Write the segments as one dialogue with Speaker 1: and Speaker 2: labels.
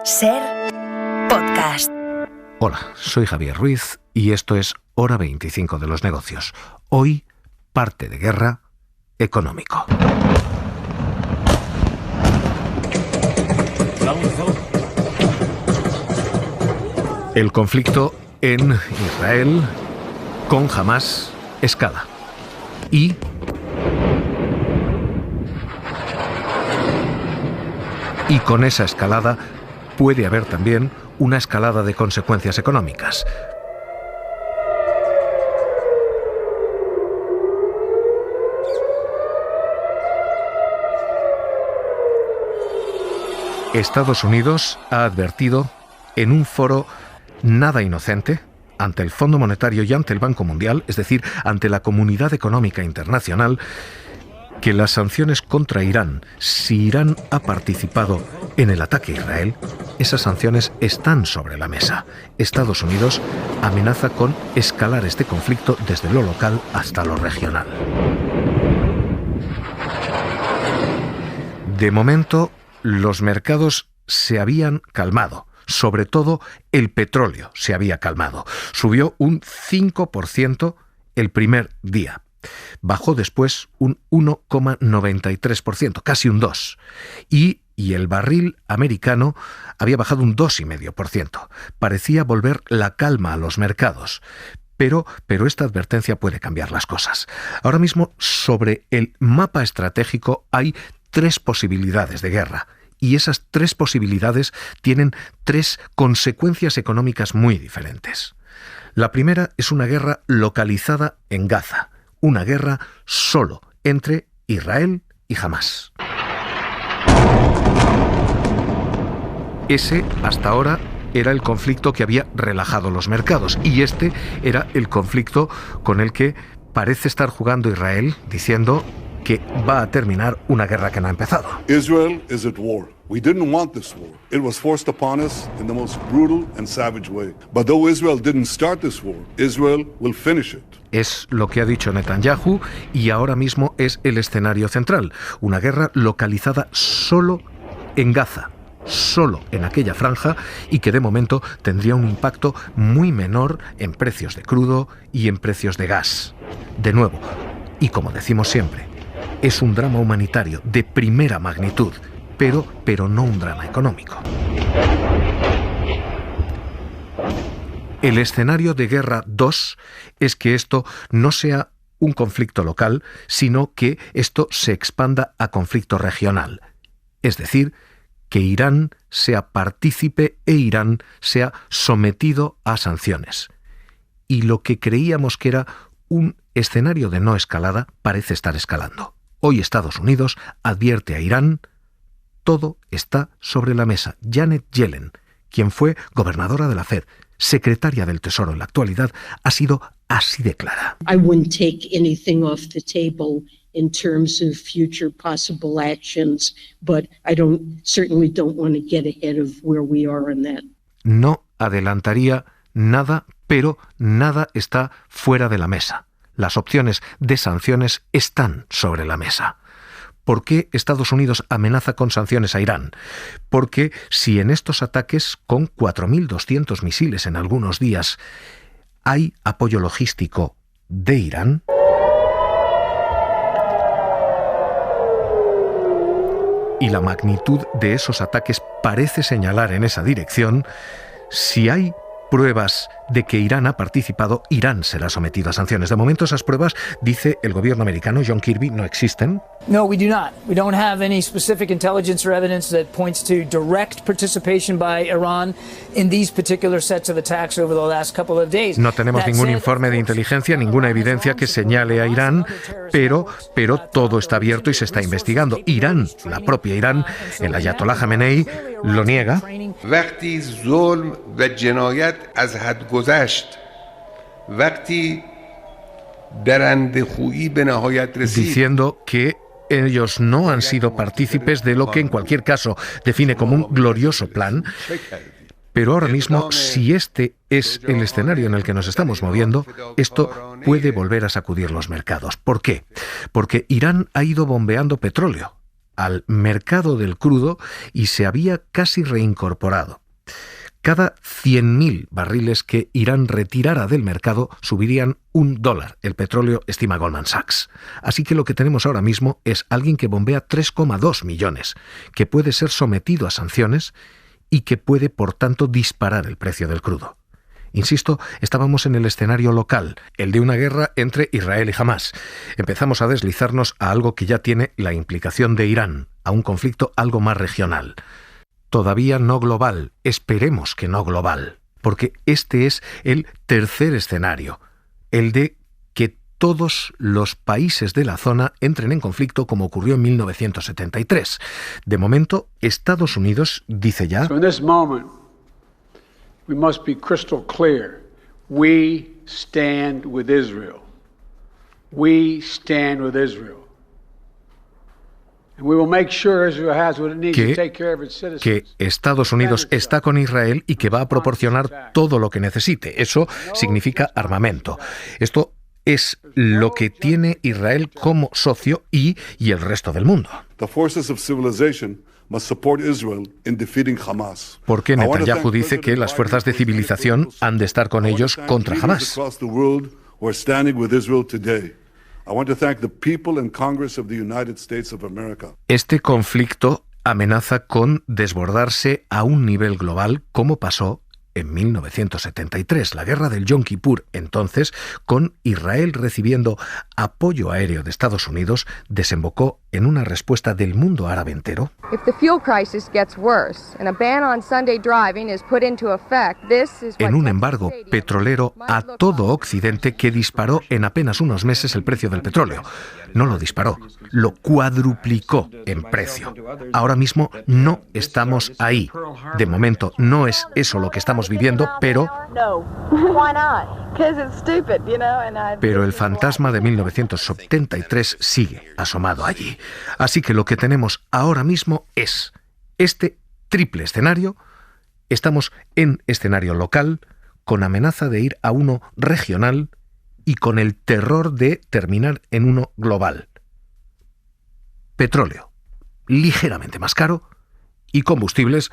Speaker 1: SER Podcast.
Speaker 2: Hola, soy Javier Ruiz y esto es Hora 25 de los negocios. Hoy, parte de guerra económico. El conflicto en Israel con Hamás escala. Y con esa escalada puede haber también una escalada de consecuencias económicas. Estados Unidos ha advertido en un foro nada inocente ante el Fondo Monetario y ante el Banco Mundial, es decir, ante la comunidad económica internacional, que las sanciones contra Irán, si Irán ha participado en el ataque a Israel, esas sanciones están sobre la mesa. Estados Unidos amenaza con escalar este conflicto desde lo local hasta lo regional. De momento, los mercados se habían calmado. Sobre todo el petróleo se había calmado. Subió un 5% el primer día. Bajó después un 1,93%, casi un 2%. Y el barril americano había bajado un 2,5%. Parecía volver la calma a los mercados. Pero esta advertencia puede cambiar las cosas. Ahora mismo, sobre el mapa estratégico hay 3 posibilidades de guerra. Y esas 3 posibilidades tienen 3 consecuencias económicas muy diferentes. La primera es una guerra localizada en Gaza. Una guerra solo entre Israel y Hamás. Ese, hasta ahora, era el conflicto que había relajado los mercados. Y este era el conflicto con el que parece estar jugando Israel, diciendo que va a terminar una guerra que no ha empezado.
Speaker 3: Israel is at war. We didn't want this war. It was forced upon us in the most brutal and savage way. But though Israel didn't start this war, Israel will finish it.
Speaker 2: Es lo que ha dicho Netanyahu y ahora mismo es el escenario central. Una guerra localizada solo en Gaza, solo en aquella franja, y que de momento tendría un impacto muy menor en precios de crudo y en precios de gas. De nuevo, y como decimos siempre, es un drama humanitario de primera magnitud, pero no un drama económico. El escenario de guerra 2 es que esto no sea un conflicto local, sino que esto se expanda a conflicto regional. Es decir, que Irán sea partícipe e Irán sea sometido a sanciones. Y lo que creíamos que era un escenario de no escalada parece estar escalando. Hoy Estados Unidos advierte a Irán: todo está sobre la mesa. Janet Yellen, quien fue gobernadora de la Fed, secretaria del Tesoro en la actualidad, ha sido así de clara.
Speaker 4: I wouldn't take anything off the table in terms of future possible actions, but I certainly don't want to get ahead of where we are on that.
Speaker 2: No adelantaría nada, pero nada está fuera de la mesa. Las opciones de sanciones están sobre la mesa. ¿Por qué Estados Unidos amenaza con sanciones a Irán? Porque si en estos ataques, con 4.200 misiles en algunos días, hay apoyo logístico de Irán, y la magnitud de esos ataques parece señalar en esa dirección, si hay pruebas de que Irán ha participado, Irán será sometido a sanciones. De momento esas pruebas, dice el gobierno americano, John Kirby, no existen.
Speaker 5: No, we do not. We don't have any specific intelligence or evidence that points to direct participation by Iran in these particular sets of attacks over the last couple of days.
Speaker 2: No tenemos ningún informe de inteligencia, ninguna evidencia que señale a Irán, pero todo está abierto y se está investigando. Irán, la propia Irán, el ayatollah Jamenei, lo niega.
Speaker 6: وقتی ظلم و جنایت از حد گذشت وقتی درنده‌خویی به نهایت رسید
Speaker 2: diciendo que ellos no han sido partícipes de lo que en cualquier caso define como un glorioso plan. Pero ahora mismo, si este es el escenario en el que nos estamos moviendo, esto puede volver a sacudir los mercados. ¿Por qué? Porque Irán ha ido bombeando petróleo. al mercado del crudo y se había casi reincorporado. Cada 100.000 barriles que Irán retirara del mercado subirían $1 el petróleo, estima Goldman Sachs. Así que lo que tenemos ahora mismo es alguien que bombea 3,2 millones, que puede ser sometido a sanciones y que puede, por tanto, disparar el precio del crudo. Insisto, estábamos en el escenario local, el de una guerra entre Israel y Hamás. Empezamos a deslizarnos a algo que ya tiene la implicación de Irán, a un conflicto algo más regional. Todavía no global, esperemos que no global, porque este es el tercer escenario, el de que todos los países de la zona entren en conflicto como ocurrió en 1973. De momento, Estados Unidos dice ya...
Speaker 7: So in this moment, we must be crystal clear. We stand with Israel. We stand with Israel.
Speaker 2: Que Estados Unidos está con Israel y que va a proporcionar todo lo que necesite. Eso significa armamento. Esto es lo que tiene Israel como socio y el resto del mundo. Porque Netanyahu dice que las fuerzas de civilización han de estar con ellos contra Hamás. Este conflicto amenaza con desbordarse a un nivel global, como pasó en 1973, la guerra del Yom Kippur. Entonces, con Israel recibiendo apoyo aéreo de Estados Unidos, desembocó en una respuesta del mundo árabe entero. En un embargo petrolero a todo Occidente que disparó en apenas unos meses el precio del petróleo. No lo disparó, lo cuadruplicó en precio. Ahora mismo no estamos ahí. De momento no es eso lo que estamos viviendo, pero el fantasma de 1973 sigue asomado allí. Así que lo que tenemos ahora mismo es este triple escenario. Estamos en escenario local, con amenaza de ir a uno regional y con el terror de terminar en uno global. Petróleo, ligeramente más caro, y combustibles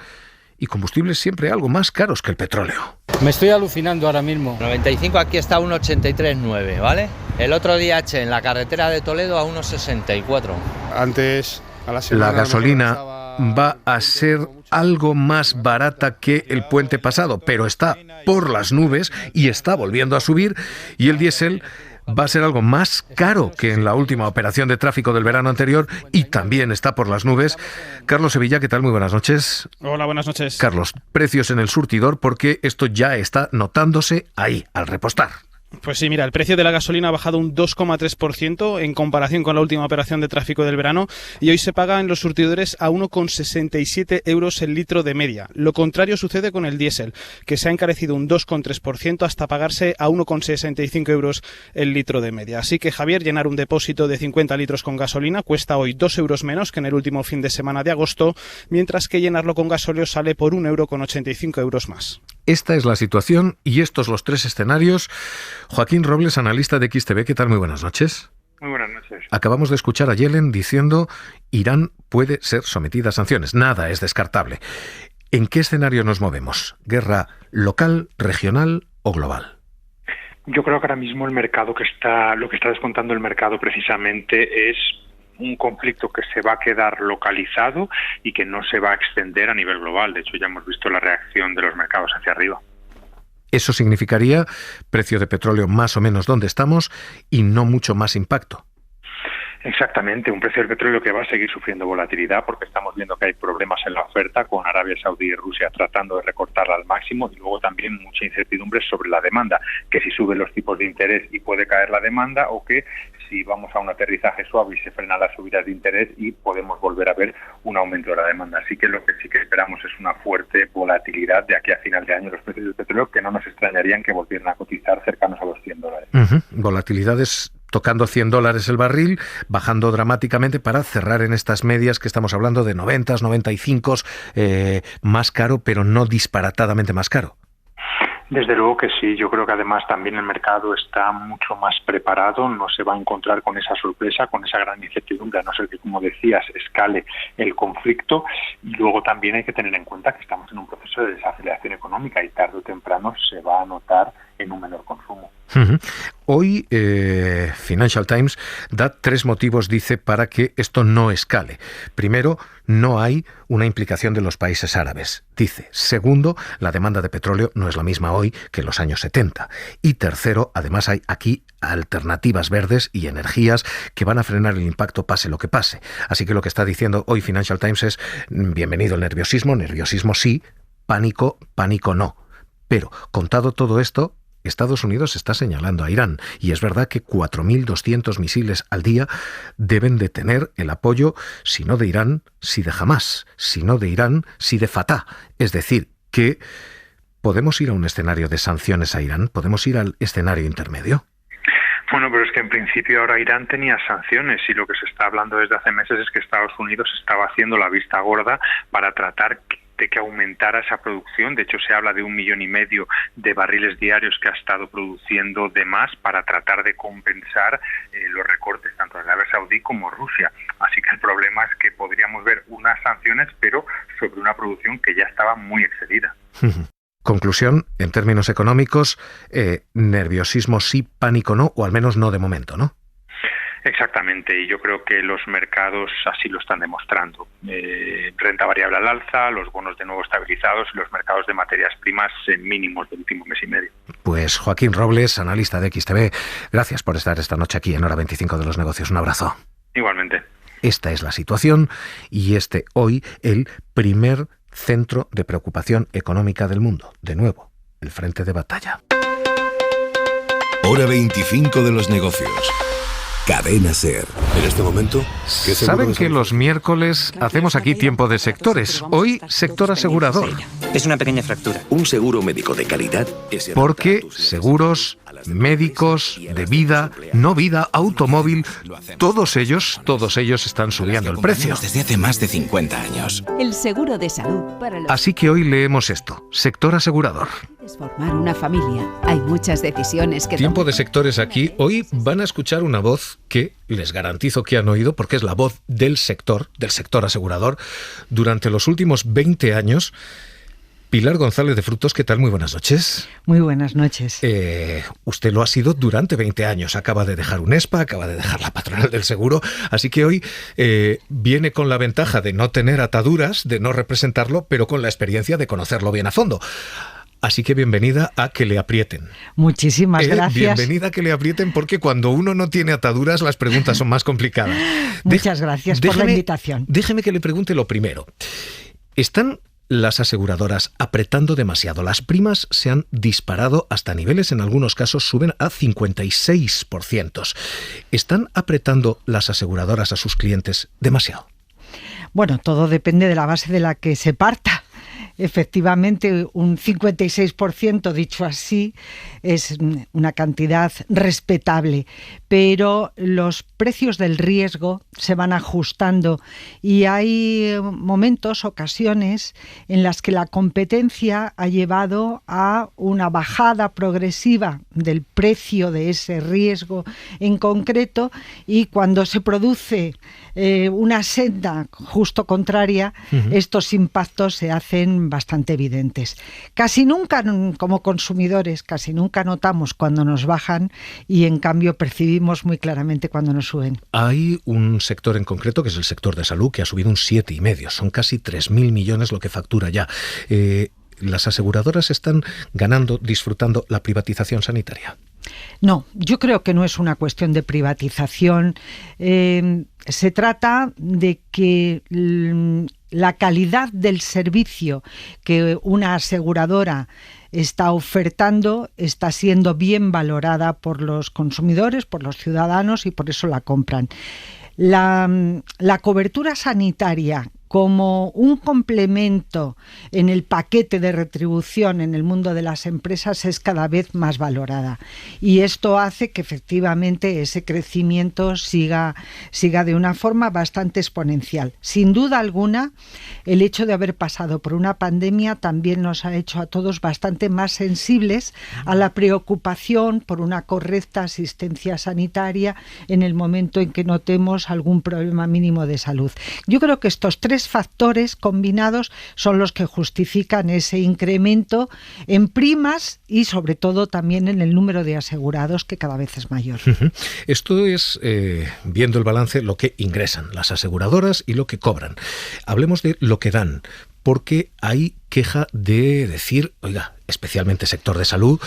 Speaker 2: siempre algo más caros que el petróleo.
Speaker 8: Me estoy alucinando ahora mismo.
Speaker 9: 95 aquí está a 1,83,9, ¿vale? El otro día eché en la carretera de Toledo a 1,64.
Speaker 8: Antes, a la semana,
Speaker 2: la gasolina va a ser algo más barata que el puente pasado, pero está por las nubes y está volviendo a subir, y el diésel va a ser algo más caro que en la última operación de tráfico del verano anterior y también está por las nubes. Carlos Sevilla, ¿qué tal? Muy buenas noches.
Speaker 10: Hola, buenas noches.
Speaker 2: Carlos, precios en el surtidor, porque esto ya está notándose ahí, al repostar.
Speaker 10: Pues sí, mira, el precio de la gasolina ha bajado un 2,3% en comparación con la última operación de tráfico del verano y hoy se paga en los surtidores a 1,67 euros el litro de media. Lo contrario sucede con el diésel, que se ha encarecido un 2,3% hasta pagarse a 1,65 euros el litro de media. Así que, Javier, llenar un depósito de 50 litros con gasolina cuesta hoy 2 euros menos que en el último fin de semana de agosto, mientras que llenarlo con gasóleo sale por 1,85 euros más.
Speaker 2: Esta es la situación y estos los tres escenarios. Joaquín Robles, analista de XTV, ¿qué tal? Muy buenas noches.
Speaker 11: Muy buenas noches.
Speaker 2: Acabamos de escuchar a Yellen diciendo Irán puede ser sometida a sanciones. Nada es descartable. ¿En qué escenario nos movemos? ¿Guerra local, regional o global?
Speaker 11: Yo creo que ahora mismo el mercado lo que está descontando el mercado precisamente es un conflicto que se va a quedar localizado y que no se va a extender a nivel global. De hecho, ya hemos visto la reacción de los mercados hacia arriba.
Speaker 2: Eso significaría precio de petróleo más o menos donde estamos y no mucho más impacto.
Speaker 11: Exactamente, un precio del petróleo que va a seguir sufriendo volatilidad porque estamos viendo que hay problemas en la oferta con Arabia Saudí y Rusia tratando de recortarla al máximo y luego también mucha incertidumbre sobre la demanda, que si suben los tipos de interés y puede caer la demanda o que si vamos a un aterrizaje suave y se frenan las subidas de interés y podemos volver a ver un aumento de la demanda. Así que lo que sí que esperamos es una fuerte volatilidad de aquí a final de año los precios del petróleo, que no nos extrañarían que volvieran a cotizar cercanos a los $100.
Speaker 2: Volatilidades tocando $100 el barril, bajando dramáticamente para cerrar en estas medias que estamos hablando de 90, 95, más caro, pero no disparatadamente más caro.
Speaker 11: Desde luego que sí, yo creo que además también el mercado está mucho más preparado, no se va a encontrar con esa sorpresa, con esa gran incertidumbre, a no ser que, como decías, escale el conflicto. Y luego también hay que tener en cuenta que estamos en un proceso de desaceleración económica y tarde o temprano se va a notar en un menor consumo.
Speaker 2: Hoy Financial Times da 3 motivos, dice, para que esto no escale. Primero, no hay una implicación de los países árabes, dice. Segundo, la demanda de petróleo no es la misma hoy que en los años 70. Y tercero, además hay aquí alternativas verdes y energías que van a frenar el impacto pase lo que pase. Así que lo que está diciendo hoy Financial Times es: bienvenido el nerviosismo sí, pánico no. Pero, contado todo esto, Estados Unidos está señalando a Irán, y es verdad que 4.200 misiles al día deben de tener el apoyo, si no de Irán, sí de Hamás, si no de Irán, sí de Fatah. Es decir, que podemos ir a un escenario de sanciones a Irán, podemos ir al escenario intermedio.
Speaker 11: Bueno, pero es que en principio ahora Irán tenía sanciones y lo que se está hablando desde hace meses es que Estados Unidos estaba haciendo la vista gorda para tratar de que aumentara esa producción. De hecho, se habla de 1,5 millones de barriles diarios que ha estado produciendo de más para tratar de compensar los recortes tanto de Arabia Saudí como Rusia. Así que el problema es que podríamos ver unas sanciones, pero sobre una producción que ya estaba muy excedida.
Speaker 2: Conclusión, en términos económicos, nerviosismo sí, pánico no, o al menos no de momento, ¿no?
Speaker 11: Exactamente, y yo creo que los mercados así lo están demostrando. Renta variable al alza, los bonos de nuevo estabilizados y los mercados de materias primas en mínimos del último mes y medio.
Speaker 2: Pues Joaquín Robles, analista de XTB, gracias por estar esta noche aquí en Hora 25 de los Negocios. Un abrazo.
Speaker 11: Igualmente.
Speaker 2: Esta es la situación y hoy el primer centro de preocupación económica del mundo. De nuevo, el frente de batalla.
Speaker 12: Hora 25 de los Negocios. Cadena SER. En este momento,
Speaker 2: saben que los miércoles hacemos aquí tiempo de sectores. Hoy, sector asegurador.
Speaker 13: Es una pequeña fractura.
Speaker 12: Un seguro médico de calidad.
Speaker 2: Porque seguros, médicos, de vida, no vida, automóvil, todos ellos están subiendo el precio.
Speaker 12: Desde hace más de 50 años.
Speaker 14: El seguro de salud para los...
Speaker 2: Así que hoy leemos esto, sector asegurador.
Speaker 14: Formar una familia. Hay muchas decisiones que...
Speaker 2: Tiempo de sectores aquí. Hoy van a escuchar una voz que les garantizo que han oído, porque es la voz del sector asegurador. Durante los últimos 20 años, Pilar González de Frutos, ¿qué tal? Muy buenas noches.
Speaker 15: Muy buenas noches.
Speaker 2: Usted lo ha sido durante 20 años. Acaba de dejar un ESPA, acaba de dejar la patronal del seguro. Así que hoy viene con la ventaja de no tener ataduras, de no representarlo, pero con la experiencia de conocerlo bien a fondo. Así que bienvenida a que le aprieten.
Speaker 15: Muchísimas gracias.
Speaker 2: Bienvenida a que le aprieten, porque cuando uno no tiene ataduras las preguntas son más complicadas.
Speaker 15: Muchas gracias por la invitación.
Speaker 2: Déjeme que le pregunte lo primero. ¿Están las aseguradoras apretando demasiado? Las primas se han disparado hasta niveles, en algunos casos suben a 56%. ¿Están apretando las aseguradoras a sus clientes demasiado?
Speaker 15: Bueno, todo depende de la base de la que se parta. Efectivamente, un 56%, dicho así, es una cantidad respetable, pero los precios del riesgo se van ajustando y hay momentos, ocasiones, en las que la competencia ha llevado a una bajada progresiva del precio de ese riesgo en concreto, y cuando se produce una senda justo contraria, estos impactos se hacen bastante evidentes. Casi nunca, como consumidores, casi nunca notamos cuando nos bajan, y en cambio percibimos muy claramente cuando nos suben.
Speaker 2: Hay un sector en concreto, que es el sector de salud, que ha subido un 7,5. Son casi 3.000 millones lo que factura ya. ¿Las aseguradoras están ganando, disfrutando la privatización sanitaria?
Speaker 15: No, yo creo que no es una cuestión de privatización. Se trata de que la calidad del servicio que una aseguradora está ofertando está siendo bien valorada por los consumidores, por los ciudadanos, y por eso la compran. La cobertura sanitaria como un complemento en el paquete de retribución en el mundo de las empresas es cada vez más valorada. Y esto hace que efectivamente ese crecimiento siga de una forma bastante exponencial. Sin duda alguna, el hecho de haber pasado por una pandemia también nos ha hecho a todos bastante más sensibles a la preocupación por una correcta asistencia sanitaria en el momento en que notemos algún problema mínimo de salud. Yo creo que estos tres factores combinados son los que justifican ese incremento en primas y sobre todo también en el número de asegurados, que cada vez es mayor.
Speaker 2: Esto es, viendo el balance, lo que ingresan las aseguradoras y lo que cobran. Hablemos de lo que dan, porque hay queja de decir, oiga, especialmente sector de salud,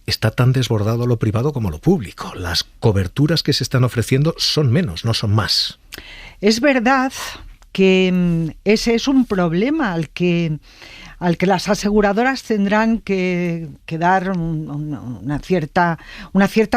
Speaker 2: está tan desbordado lo privado como lo público. Las coberturas que se están ofreciendo son menos, no son más.
Speaker 15: Es verdad que ese es un problema al que las aseguradoras tendrán que dar una cierta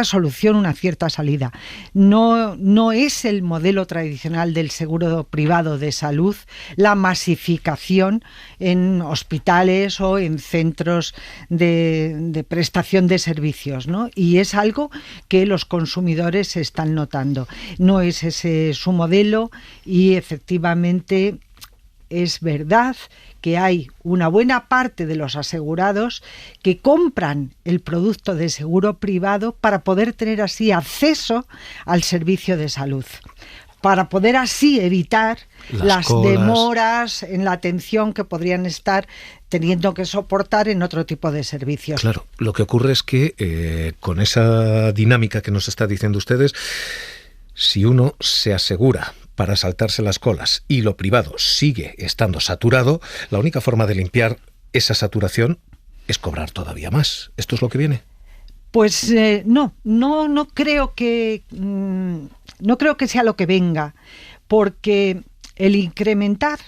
Speaker 15: solución, una cierta salida. No es el modelo tradicional del seguro privado de salud la masificación en hospitales o en centros de prestación de servicios, ¿no? Y es algo que los consumidores están notando. No es ese su modelo y efectivamente es verdad que hay una buena parte de los asegurados que compran el producto de seguro privado para poder tener así acceso al servicio de salud, para poder así evitar las demoras en la atención que podrían estar teniendo que soportar en otro tipo de servicios.
Speaker 2: Claro, lo que ocurre es que con esa dinámica que nos está diciendo ustedes, si uno se asegura para saltarse las colas y lo privado sigue estando saturado, la única forma de limpiar esa saturación es cobrar todavía más. ¿Esto es lo que viene?
Speaker 15: Pues no creo que sea lo que venga, porque el incrementar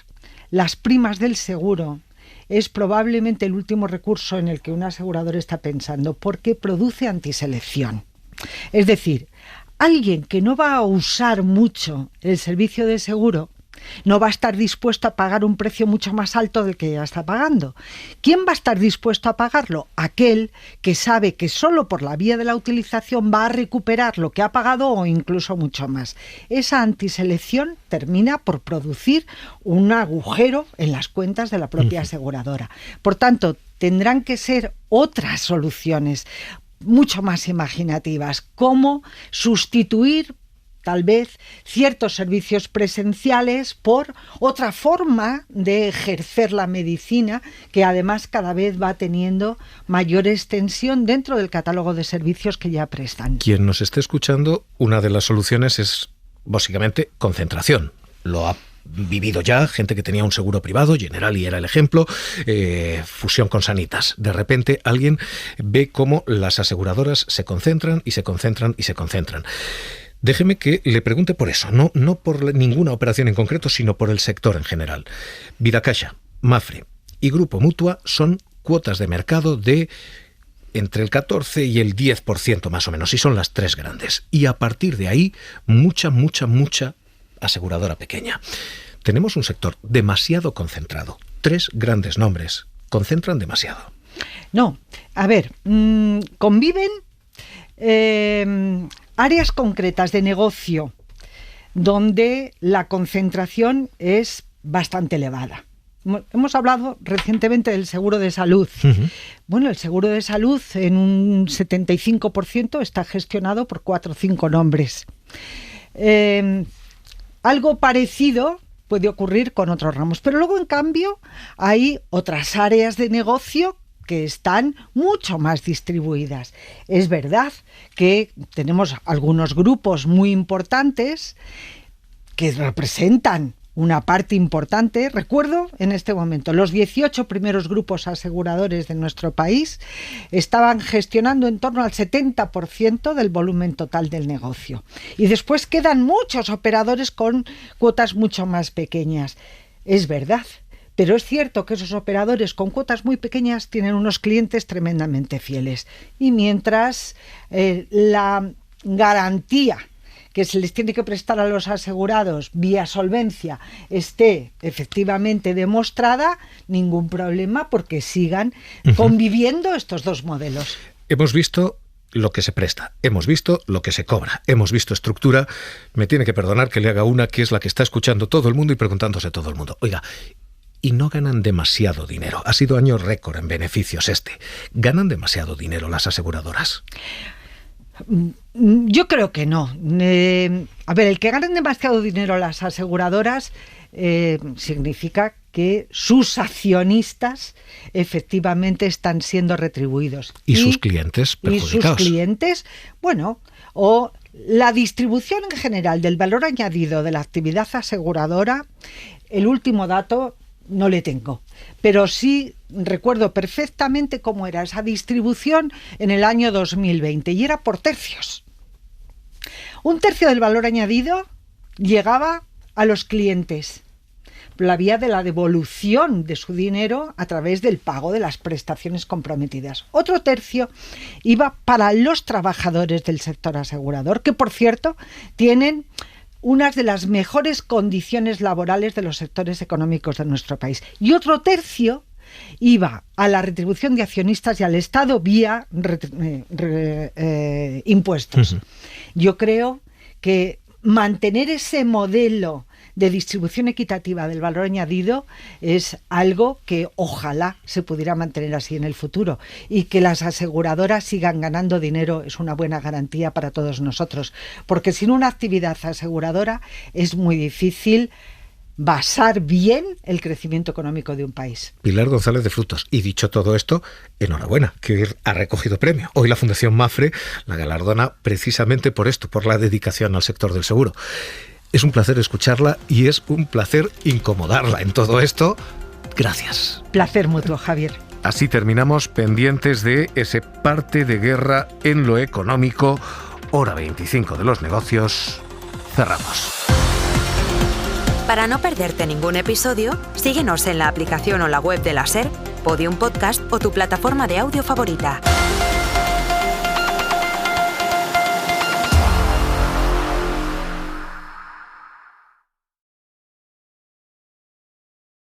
Speaker 15: las primas del seguro es probablemente el último recurso en el que un asegurador está pensando, porque produce antiselección. Es decir, alguien que no va a usar mucho el servicio de seguro no va a estar dispuesto a pagar un precio mucho más alto del que ya está pagando. ¿Quién va a estar dispuesto a pagarlo? Aquel que sabe que solo por la vía de la utilización va a recuperar lo que ha pagado o incluso mucho más. Esa antiselección termina por producir un agujero en las cuentas de la propia aseguradora. Por tanto, tendrán que ser otras soluciones mucho más imaginativas, como sustituir tal vez ciertos servicios presenciales por otra forma de ejercer la medicina, que además cada vez va teniendo mayor extensión dentro del catálogo de servicios que ya prestan.
Speaker 2: Quien nos esté escuchando, una de las soluciones es básicamente concentración. Lo ha vivido ya gente que tenía un seguro privado, Generali era el ejemplo, fusión con Sanitas. De repente alguien ve cómo las aseguradoras se concentran y se concentran y se concentran. Déjeme que le pregunte por eso, no por ninguna operación en concreto, sino por el sector en general. Vidacaixa, Mapfre y Grupo Mutua son cuotas de mercado de entre el 14 y el 10% más o menos, y son las tres grandes. Y a partir de ahí, mucha aseguradora pequeña. Tenemos un sector demasiado concentrado. Tres grandes nombres concentran demasiado.
Speaker 15: No, a ver, conviven áreas concretas de negocio donde la concentración es bastante elevada. Hemos hablado recientemente del seguro de salud. Uh-huh. Bueno, el seguro de salud en un 75% está gestionado por 4 o 5 nombres. Algo parecido puede ocurrir con otros ramos, pero luego en cambio hay otras áreas de negocio que están mucho más distribuidas. Es verdad que tenemos algunos grupos muy importantes que representan una parte importante. Recuerdo en este momento, los 18 primeros grupos aseguradores de nuestro país estaban gestionando en torno al 70% del volumen total del negocio. Y después quedan muchos operadores con cuotas mucho más pequeñas. Es verdad, pero es cierto que esos operadores con cuotas muy pequeñas tienen unos clientes tremendamente fieles. Y mientras la garantía que se les tiene que prestar a los asegurados vía solvencia esté efectivamente demostrada, ningún problema porque sigan conviviendo estos dos modelos.
Speaker 2: Hemos visto lo que se presta, hemos visto lo que se cobra, hemos visto estructura. Me tiene que perdonar que le haga una que es la que está escuchando todo el mundo y preguntándose todo el mundo. Oiga, y no ganan demasiado dinero. Ha sido año récord en beneficios este. ¿Ganan demasiado dinero las aseguradoras?
Speaker 15: Yo creo que no. A ver, el que ganen demasiado dinero las aseguradoras significa que sus accionistas efectivamente están siendo retribuidos.
Speaker 2: Y sus clientes perjudicados.
Speaker 15: Y sus clientes, bueno, o la distribución en general del valor añadido de la actividad aseguradora, el último dato no le tengo, pero sí recuerdo perfectamente cómo era esa distribución en el año 2020 y era por tercios. Un tercio del valor añadido llegaba a los clientes por la vía de la devolución de su dinero a través del pago de las prestaciones comprometidas. Otro tercio iba para los trabajadores del sector asegurador, que por cierto tienen unas de las mejores condiciones laborales de los sectores económicos de nuestro país. Y otro tercio iba a la retribución de accionistas y al Estado vía impuestos. Yo creo que mantener ese modelo de distribución equitativa del valor añadido es algo que ojalá se pudiera mantener así en el futuro, y que las aseguradoras sigan ganando dinero es una buena garantía para todos nosotros, porque sin una actividad aseguradora es muy difícil basar bien el crecimiento económico de un país.
Speaker 2: Pilar González de Frutos. Y dicho todo esto, enhorabuena, que ha recogido premio. Hoy la Fundación Mapfre la galardona precisamente por esto, por la dedicación al sector del seguro. Es un placer escucharla y es un placer incomodarla en todo esto. Gracias.
Speaker 15: Placer mutuo, Javier.
Speaker 2: Así terminamos, pendientes de ese parte de guerra en lo económico. Hora 25 de los negocios. Cerramos.
Speaker 1: Para no perderte ningún episodio, síguenos en la aplicación o la web de la SER, Podium Podcast o tu plataforma de audio favorita.